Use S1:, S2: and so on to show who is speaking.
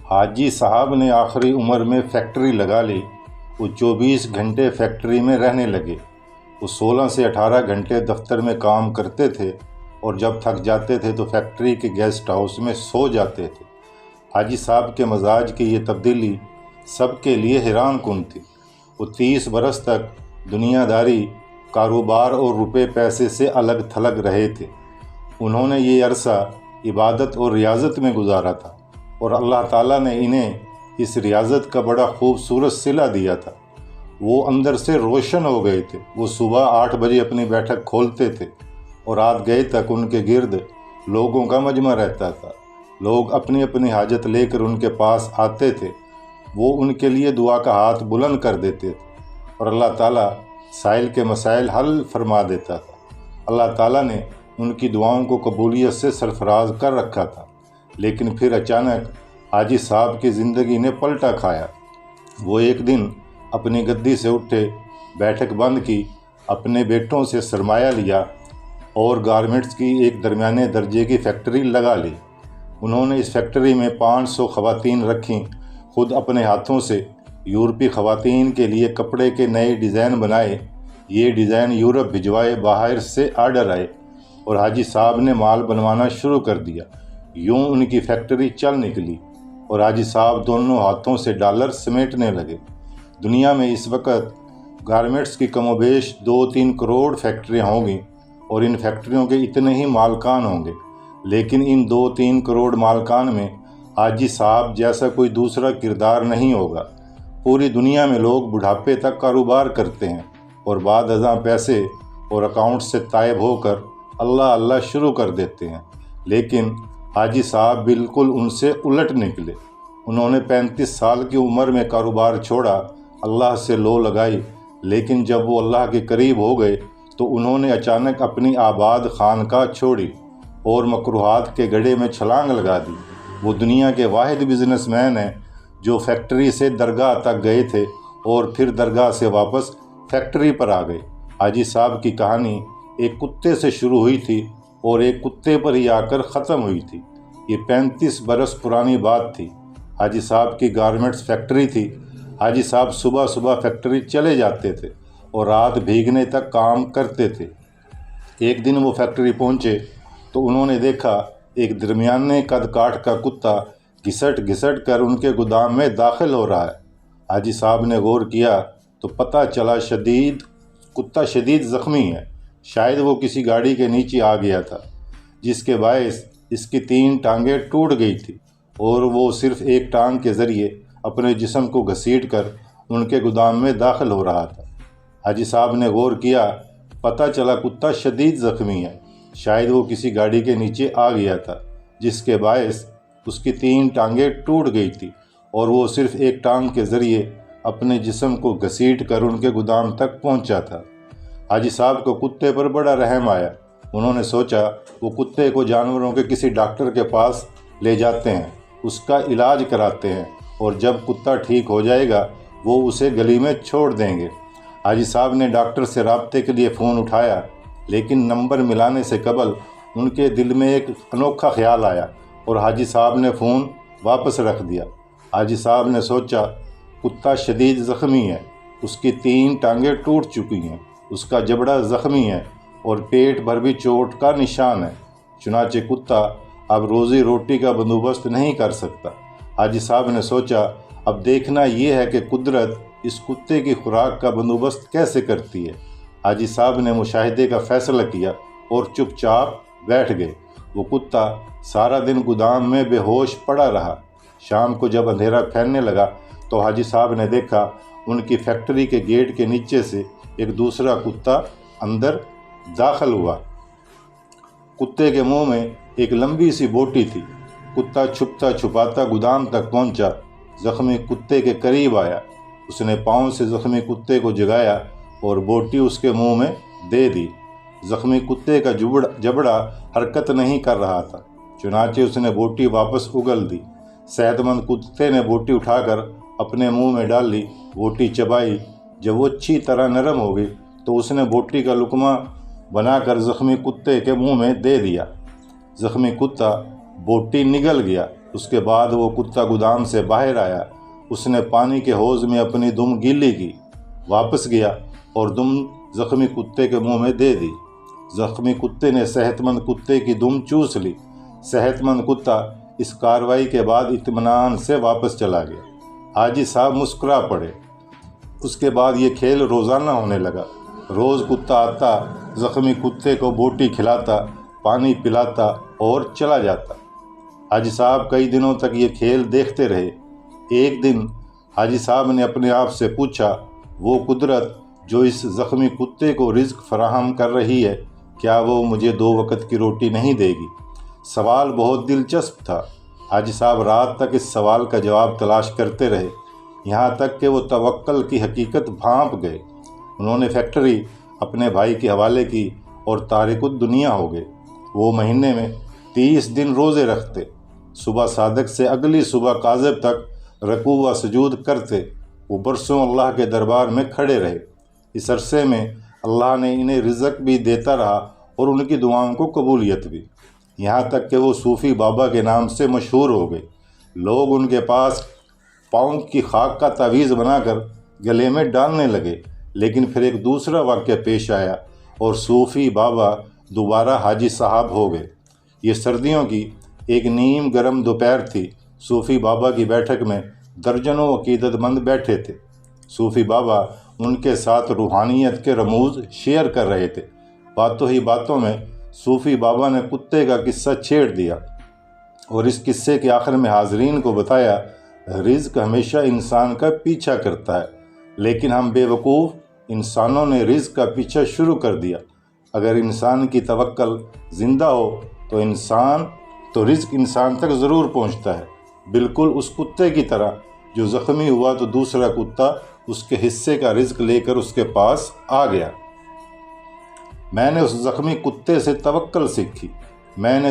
S1: حاجی صاحب نے آخری عمر میں فیکٹری لگا لی۔ وہ 24 گھنٹے فیکٹری میں رہنے لگے۔ وہ 16 سے 18 گھنٹے دفتر میں کام کرتے تھے اور جب تھک جاتے تھے تو فیکٹری کے گیسٹ ہاؤس میں سو جاتے تھے۔ حاجی صاحب کے مزاج کی یہ تبدیلی سب کے لیے حیران کن تھی۔ وہ 30 برس تک دنیا داری، کاروبار اور روپے پیسے سے الگ تھلگ رہے تھے۔ انہوں نے یہ عرصہ عبادت اور ریاضت میں گزارا تھا اور اللہ تعالیٰ نے انہیں اس ریاضت کا بڑا خوبصورت صلہ دیا تھا۔ وہ اندر سے روشن ہو گئے تھے۔ وہ صبح 8 بجے اپنی بیٹھک کھولتے تھے اور رات گئے تک ان کے گرد لوگوں کا مجمع رہتا تھا۔ لوگ اپنی اپنی حاجت لے کر ان کے پاس آتے تھے۔ وہ ان کے لیے دعا کا ہاتھ بلند کر دیتے تھے اور اللہ تعالیٰ سائل کے مسائل حل فرما دیتا تھا۔ اللہ تعالیٰ نے ان کی دعاؤں کو قبولیت سے سرفراز کر رکھا تھا۔ لیکن پھر اچانک حاجی صاحب کی زندگی نے پلٹا کھایا۔ وہ ایک دن اپنی گدی سے اٹھے، بیٹھک بند کی، اپنے بیٹوں سے سرمایہ لیا اور گارمنٹس کی ایک درمیانے درجے کی فیکٹری لگا لی۔ انہوں نے اس فیکٹری میں 500 خواتین رکھیں۔ خود اپنے ہاتھوں سے یورپی خواتین کے لیے کپڑے کے نئے ڈیزائن بنائے۔ یہ ڈیزائن یورپ بھجوائے، باہر سے آرڈر آئے اور حاجی صاحب نے مال بنوانا شروع کر دیا۔ یوں ان کی فیکٹری چل نکلی اور حاجی صاحب دونوں ہاتھوں سے ڈالر سمیٹنے لگے۔ دنیا میں اس وقت گارمنٹس کی کم و بیش 2-3 کروڑ فیکٹریاں ہوں گی اور ان فیکٹریوں کے اتنے ہی مالکان ہوں گے، لیکن ان 2-3 کروڑ مالکان میں حاجی صاحب جیسا کوئی دوسرا کردار نہیں ہوگا۔ پوری دنیا میں لوگ بڑھاپے تک کاروبار کرتے ہیں اور بعد ازاں پیسے اور اکاؤنٹ سے طائب ہو کر اللہ اللہ شروع کر دیتے ہیں، لیکن حاجی صاحب بالکل ان سے الٹ نکلے۔ انہوں نے 35 سال کی عمر میں کاروبار چھوڑا، اللہ سے لو لگائی، لیکن جب وہ اللہ کے قریب ہو گئے تو انہوں نے اچانک اپنی آباد خانقاہ چھوڑی اور مکروہات کے گڑھے میں چھلانگ لگا دی۔ وہ دنیا کے واحد بزنس مین ہیں جو فیکٹری سے درگاہ تک گئے تھے اور پھر درگاہ سے واپس فیکٹری پر آ گئے۔ حاجی صاحب کی کہانی ایک کتے سے شروع ہوئی تھی اور ایک کتے پر ہی آ کر ختم ہوئی تھی۔ یہ 35 برس پرانی بات تھی۔ حاجی صاحب کی گارمنٹس فیکٹری تھی۔ حاجی صاحب صبح صبح فیکٹری چلے جاتے تھے اور رات بھیگنے تک کام کرتے تھے۔ ایک دن وہ فیکٹری پہنچے تو انہوں نے دیکھا ایک درمیانے قد کاٹ کا کتا گھسٹ گھسٹ کر ان کے گودام میں داخل ہو رہا ہے۔ حاجی صاحب نے غور کیا تو پتہ چلا کتا شدید زخمی ہے۔ شاید وہ کسی گاڑی کے نیچے آ گیا تھا، جس کے باعث اس کی 3 ٹانگیں ٹوٹ گئی تھی اور وہ صرف ایک ٹانگ کے ذریعے اپنے جسم کو گھسیٹ کر ان کے گودام میں داخل ہو رہا تھا۔ حاجی صاحب نے غور کیا، پتہ چلا کتا شدید زخمی ہے۔ شاید وہ کسی گاڑی کے نیچے آ گیا تھا، جس کے باعث اس کی 3 ٹانگیں ٹوٹ گئی تھی اور وہ صرف ایک ٹانگ کے ذریعے اپنے جسم کو گھسیٹ کر ان کے گودام تک پہنچا تھا۔ حاجی صاحب کو کتے پر بڑا رحم آیا۔ انہوں نے سوچا وہ کتے کو جانوروں کے کسی ڈاکٹر کے پاس لے جاتے ہیں، اس کا علاج کراتے ہیں اور جب کتا ٹھیک ہو جائے گا وہ اسے گلی میں چھوڑ دیں گے۔ حاجی صاحب نے ڈاکٹر سے رابطے کے لیے فون اٹھایا، لیکن نمبر ملانے سے قبل ان کے دل میں ایک انوکھا خیال آیا اور حاجی صاحب نے فون واپس رکھ دیا۔ حاجی صاحب نے سوچا کتا شدید زخمی ہے، اس کی 3 ٹانگیں ٹوٹ چکی ہیں، اس کا جبڑا زخمی ہے اور پیٹ پر بھی چوٹ کا نشان ہے، چنانچہ کتا اب روزی روٹی کا بندوبست نہیں کر سکتا۔ حاجی صاحب نے سوچا اب دیکھنا یہ ہے کہ قدرت اس کتے کی خوراک کا بندوبست کیسے کرتی ہے۔ حاجی صاحب نے مشاہدے کا فیصلہ کیا اور چپ چاپ بیٹھ گئے۔ وہ کتا سارا دن گودام میں بے ہوش پڑا رہا۔ شام کو جب اندھیرا پھیلنے لگا تو حاجی صاحب نے دیکھا ان کی فیکٹری کے گیٹ کے نیچے سے ایک دوسرا کتا اندر داخل ہوا۔ کتے کے منہ میں ایک لمبی سی بوٹی تھی۔ کتا چھپتا چھپاتا گودام تک پہنچا، زخمی کتے کے قریب آیا۔ اس نے پاؤں سے زخمی کتے کو جگایا اور بوٹی اس کے منہ میں دے دی۔ زخمی کتے کا جبڑا حرکت نہیں کر رہا تھا، چنانچہ اس نے بوٹی واپس اگل دی۔ صحت مند کتے نے بوٹی اٹھا کر اپنے منہ میں ڈال لی، بوٹی چبائی۔ جب وہ اچھی طرح نرم ہو گئی تو اس نے بوٹی کا لقمہ بنا کر زخمی کتے کے منہ میں دے دیا۔ زخمی کتا بوٹی نگل گیا، اس کے بعد وہ کتا گودام سے باہر آیا، اس نے پانی کے حوض میں اپنی دم گیلی کی، واپس گیا اور دم زخمی کتے کے منہ میں دے دی۔ زخمی کتے نے صحت مند کتے کی دم چوس لی۔ صحت مند کتا اس کارروائی کے بعد اطمینان سے واپس چلا گیا۔ حاجی صاحب مسکرا پڑے۔ اس کے بعد یہ کھیل روزانہ ہونے لگا۔ روز کتا آتا، زخمی کتے کو بوٹی کھلاتا، پانی پلاتا اور چلا جاتا۔ حاجی صاحب کئی دنوں تک یہ کھیل دیکھتے رہے۔ ایک دن حاجی صاحب نے اپنے آپ سے پوچھا، وہ قدرت جو اس زخمی کتے کو رزق فراہم کر رہی ہے، کیا وہ مجھے 2 وقت کی روٹی نہیں دے گی؟ سوال بہت دلچسپ تھا۔ حاجی صاحب رات تک اس سوال کا جواب تلاش کرتے رہے، یہاں تک کہ وہ توکل کی حقیقت بھانپ گئے۔ انہوں نے فیکٹری اپنے بھائی کے حوالے کی اور تارک الدنیا ہو گئے۔ وہ مہینے میں 30 دن روزے رکھتے، صبح صادق سے اگلی صبح کاذب تک رکوع و سجود کرتے۔ وہ برسوں اللہ کے دربار میں کھڑے رہے۔ اس عرصے میں اللہ نے انہیں رزق بھی دیتا رہا اور ان کی دعاؤں کو قبولیت بھی، یہاں تک کہ وہ صوفی بابا کے نام سے مشہور ہو گئے۔ لوگ ان کے پاس پاؤں کی خاک کا تعویذ بنا کر گلے میں ڈالنے لگے۔ لیکن پھر ایک دوسرا واقعہ پیش آیا اور صوفی بابا دوبارہ حاجی صاحب ہو گئے۔ یہ سردیوں کی ایک نیم گرم دوپہر تھی۔ صوفی بابا کی بیٹھک میں درجنوں عقیدت مند بیٹھے تھے۔ صوفی بابا ان کے ساتھ روحانیت کے رموز شیئر کر رہے تھے۔ باتوں ہی باتوں میں صوفی بابا نے کتے کا قصہ چھیڑ دیا اور اس قصے کے آخر میں حاضرین کو بتایا، رزق ہمیشہ انسان کا پیچھا کرتا ہے، لیکن ہم بے وقوف انسانوں نے رزق کا پیچھا شروع کر دیا۔ اگر انسان کی توکل زندہ ہو تو رزق انسان تک ضرور پہنچتا ہے، بالکل اس کتے کی طرح جو زخمی ہوا تو دوسرا کتا اس کے حصے کا رزق لے کر اس کے پاس آ گیا۔ میں نے اس زخمی کتے سے توکل سیکھی۔ میں نے